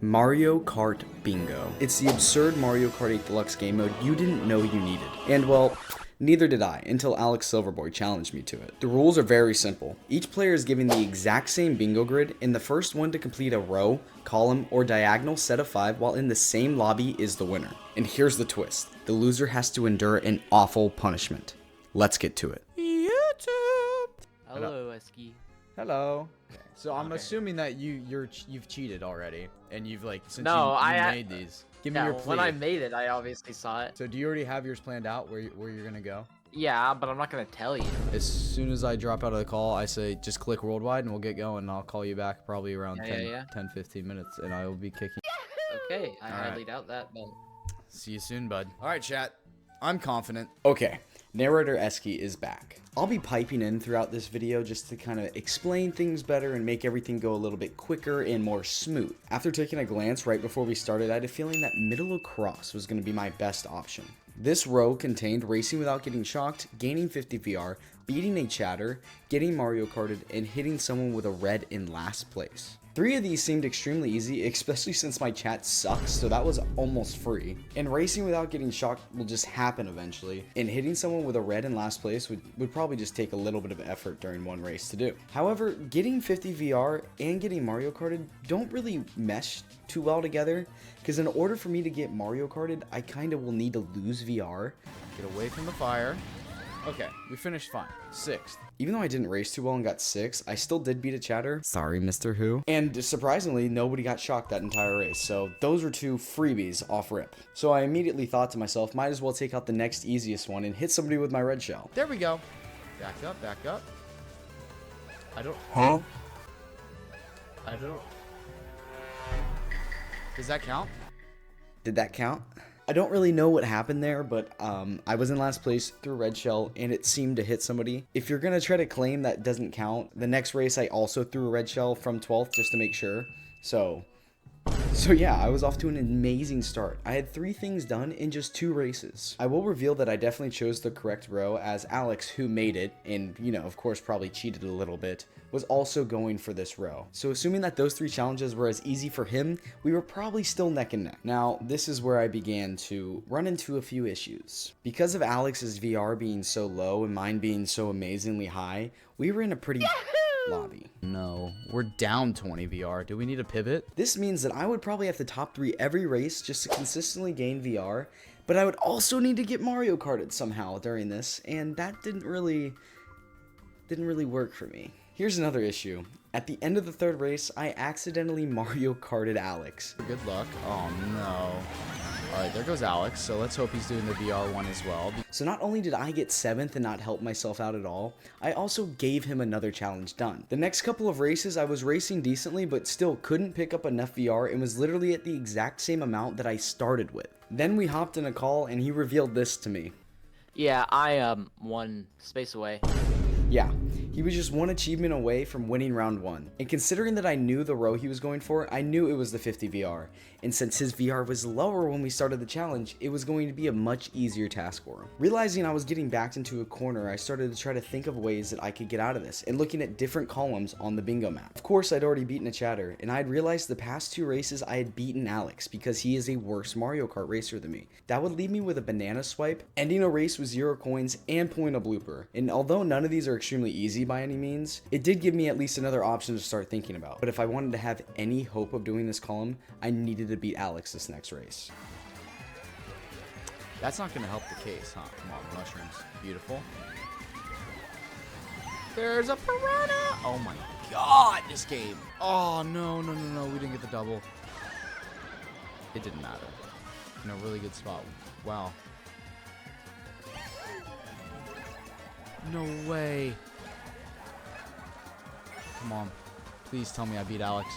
Mario Kart Bingo. It's the absurd Mario Kart 8 Deluxe game mode you didn't know you needed. And well, neither did I until Alex Silverboy challenged me to it. The rules are very simple. Each player is given the exact same bingo grid, and the first one to complete a row, column, or diagonal set of 5 while in the same lobby is the winner. And here's the twist. The loser has to endure an awful punishment. Let's get to it. YouTube. Hello, Eskyyt. Hello. Okay. So I'm assuming that you've cheated already, and you've since No, you I made these. Give me Yeah, your plea. when I made it, I obviously saw it. So do you already have yours planned out where you're gonna go? Yeah, but I'm not gonna tell you. As soon as I drop out of the call, I say just click worldwide and we'll get going. And I'll call you back probably around 10-15 minutes, and I will be kicking. Okay, I All highly right. doubt that, but See you soon, bud. All right, chat. I'm confident. Okay, narrator Eskyyt is back. I'll be piping in throughout this video just to kind of explain things better and make everything go a little bit quicker and more smooth. After taking a glance right before we started, I had a feeling that middle across was going to be my best option. This row contained racing without getting shocked, gaining 50 VR, beating a chatter, getting Mario Karted, and hitting someone with a red in last place. 3 of these seemed extremely easy, especially since my chat sucks, so that was almost free. And racing without getting shocked will just happen eventually, and hitting someone with a red in last place would probably just take a little bit of effort during one race to do. However, getting 50 VR and getting Mario Karted don't really mesh too well together, because in order for me to get Mario Karted, I kind of will need to lose VR. Get away from the fire. Okay, we finished fine. 6th. Even though I didn't race too well and got 6, I still did beat a chatter. Sorry, Mr. Who. And surprisingly, nobody got shocked that entire race, so those were 2 freebies off rip. So I immediately thought to myself, might as well take out the next easiest one and hit somebody with my red shell. There we go. Back up, back up. I don't. Does that count? Did that count? I don't really know what happened there, but I was in last place through red shell and it seemed to hit somebody. If you're gonna try to claim that doesn't count, the next race I also threw a red shell from 12th just to make sure. So yeah, I was off to an amazing start. I had 3 things done in just 2 races. I will reveal that I definitely chose the correct row, as Alex, who made it, and of course probably cheated a little bit, was also going for this row. So assuming that those 3 challenges were as easy for him, we were probably still neck and neck. Now, this is where I began to run into a few issues. Because of Alex's VR being so low and mine being so amazingly high, we were in a pretty lobby. No, we're down 20 VR. Do we need a pivot? This means that I would probably have to top 3 every race just to consistently gain VR, but I would also need to get Mario Karted somehow during this, and that didn't really work for me. Here's another issue. At the end of the 3rd race, I accidentally Mario Karted Alex. Good luck. Oh no. Alright, there goes Alex, so let's hope he's doing the VR one as well. So not only did I get 7th and not help myself out at all, I also gave him another challenge done. The next couple of races, I was racing decently, but still couldn't pick up enough VR and was literally at the exact same amount that I started with. Then we hopped in a call and he revealed this to me. yeah, I 1 space away. Yeah, he was just 1 achievement away from winning round 1. And considering that I knew the row he was going for, I knew it was the 50 VR. And since his VR was lower when we started the challenge, it was going to be a much easier task for him. Realizing I was getting backed into a corner, I started to try to think of ways that I could get out of this, and looking at different columns on the bingo map. Of course, I'd already beaten a chatter, and I had realized the past 2 races I had beaten Alex because he is a worse Mario Kart racer than me. That would leave me with a banana swipe, ending a race with 0 coins, and pulling a blooper. And although none of these are extremely easy by any means, it did give me at least another option to start thinking about. But if I wanted to have any hope of doing this column, I needed to beat Alex this next race. That's not going to help the case, huh? Come on, mushrooms. Beautiful. There's a piranha! Oh my god, this game. Oh, no. We didn't get the double. It didn't matter. In a really good spot. Wow. No way. Come on. Please tell me I beat Alex.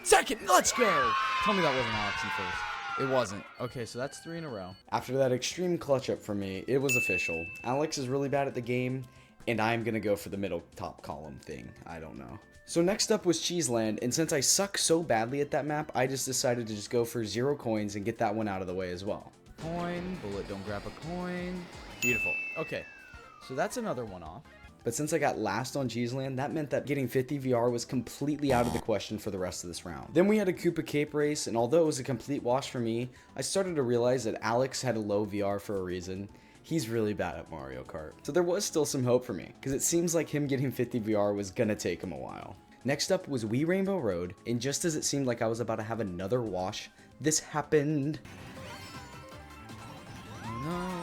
2nd, let's go! Tell me that wasn't Alex in 1st. It wasn't. Okay, so that's 3 in a row. After that extreme clutch up for me, it was official. Alex is really bad at the game, and I'm gonna go for the middle top column thing. I don't know. So next up was Cheeseland, and since I suck so badly at that map, I just decided to just go for 0 coins and get that one out of the way as well. Coin. Bullet, don't grab a coin. Beautiful. Okay, so that's another one off. But since I got last on Cheeseland, that meant that getting 50 VR was completely out of the question for the rest of this round. Then we had a Koopa Cape race, and although it was a complete wash for me, I started to realize that Alex had a low VR for a reason. He's really bad at Mario Kart. So there was still some hope for me, because it seems like him getting 50 VR was gonna take him a while. Next up was Wii Rainbow Road, and just as it seemed like I was about to have another wash, this happened. No.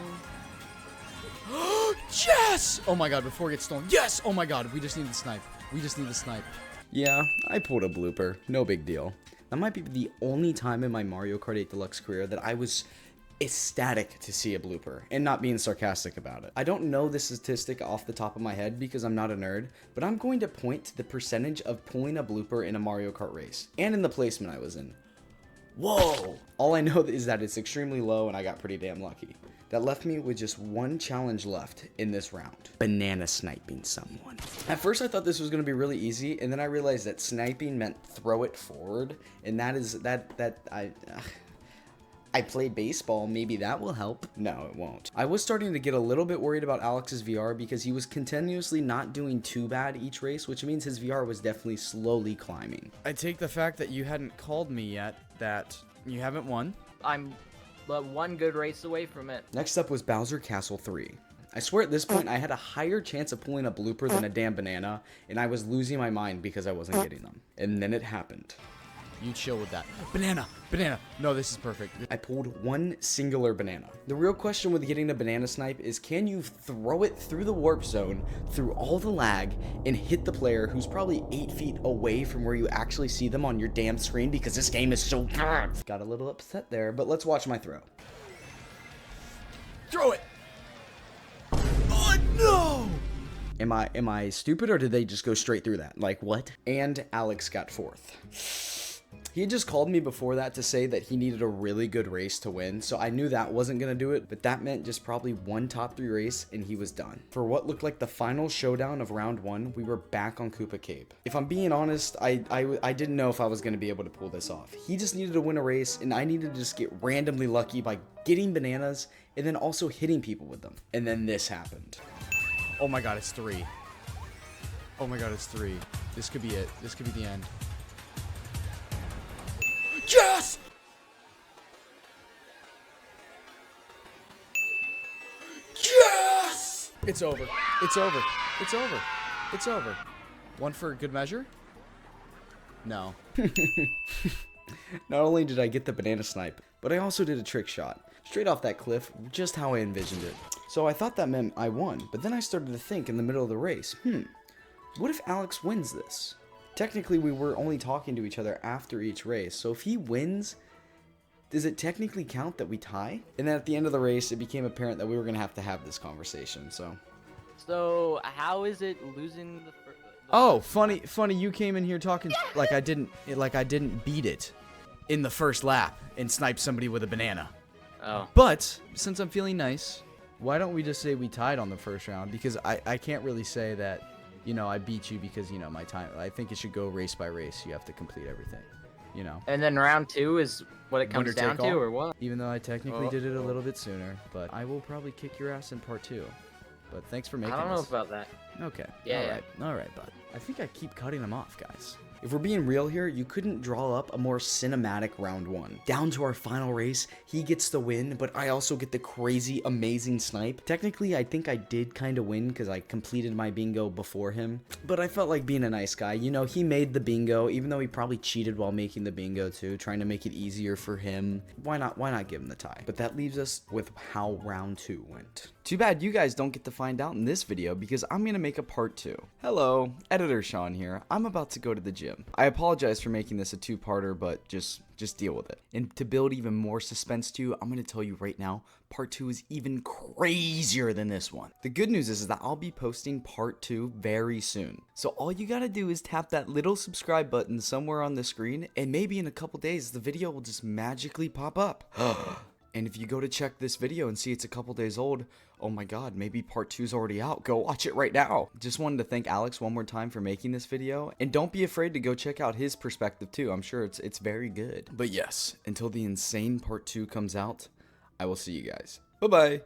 Yes! Oh my god, before it gets stolen. Yes! Oh my god, we just need the snipe. We just need the snipe. Yeah, I pulled a blooper. No big deal. That might be the only time in my Mario Kart 8 Deluxe career that I was ecstatic to see a blooper, and not being sarcastic about it. I don't know the statistic off the top of my head because I'm not a nerd, but I'm going to point to the percentage of pulling a blooper in a Mario Kart race, and in the placement I was in. Whoa! All I know is that it's extremely low, and I got pretty damn lucky. That left me with just one challenge left in this round. Banana sniping someone. At first I thought this was going to be really easy, and then I realized that sniping meant throw it forward, and I play baseball, maybe that will help. No, it won't. I was starting to get a little bit worried about Alex's VR because he was continuously not doing too bad each race, which means his VR was definitely slowly climbing. I take the fact that you hadn't called me yet, that you haven't won. I'm but one good race away from it. Next up was Bowser Castle 3. I swear at this point I had a higher chance of pulling a blooper than a damn banana, and I was losing my mind because I wasn't getting them. And then it happened. You chill with that. Banana! Banana! No, this is perfect. I pulled one singular banana. The real question with getting a banana snipe is, can you throw it through the warp zone, through all the lag, and hit the player who's probably 8 feet away from where you actually see them on your damn screen because this game is so bad. Got a little upset there, but let's watch my throw. Throw it! Oh, no! Am I stupid, or did they just go straight through that? Like, what? And Alex got 4th. He had just called me before that to say that he needed a really good race to win, so I knew that wasn't going to do it, but that meant just probably one top 3 race and he was done. For what looked like the final showdown of round 1, we were back on Koopa Cape. If I'm being honest, I didn't know if I was going to be able to pull this off. He just needed to win a race, and I needed to just get randomly lucky by getting bananas and then also hitting people with them. And then this happened. Oh my god, it's 3. Oh my god, it's 3. This could be it. This could be the end. Yes! Yes! It's over. It's over. It's over. It's over. One for good measure? No. Not only did I get the banana snipe, but I also did a trick shot. Straight off that cliff, just how I envisioned it. So I thought that meant I won, but then I started to think in the middle of the race, what if Alex wins this? Technically, we were only talking to each other after each race, so if he wins, does it technically count that we tie? And then at the end of the race, it became apparent that we were going to have this conversation, so. So how is it losing the first? Oh, funny, you came in here talking like I didn't beat it in the first lap and snipe somebody with a banana. Oh. But since I'm feeling nice, why don't we just say we tied on the first round? Because I can't really say that, you know, I beat you because, you know, my time. I think it should go race by race. You have to complete everything, you know. And then round 2 is what it comes Winner down take to, all? or what? Even though I technically did it a little bit sooner, but I will probably kick your ass in part 2. But thanks for making I don't know this. about that. Okay. Yeah. All right, bud. I think I keep cutting them off, guys. If we're being real here, you couldn't draw up a more cinematic round 1. Down to our final race, he gets the win, but I also get the crazy, amazing snipe. Technically, I think I did kind of win because I completed my bingo before him, but I felt like being a nice guy. You know, he made the bingo, even though he probably cheated while making the bingo too, trying to make it easier for him. Why not give him the tie? But that leaves us with how round 2 went. Too bad you guys don't get to find out in this video because I'm going to make a part 2. Hello, Editor Sean here. I'm about to go to the gym. I apologize for making this a 2-parter, but just deal with it. And to build even more suspense to you, I'm going to tell you right now, part 2 is even crazier than this one. The good news is that I'll be posting part 2 very soon. So all you got to do is tap that little subscribe button somewhere on the screen, and maybe in a couple days, the video will just magically pop up. And if you go to check this video and see it's a couple days old, oh my god, maybe part 2's already out. Go watch it right now. Just wanted to thank Alex one more time for making this video. And don't be afraid to go check out his perspective too. I'm sure it's very good. But yes, until the insane part 2 comes out, I will see you guys. Bye-bye.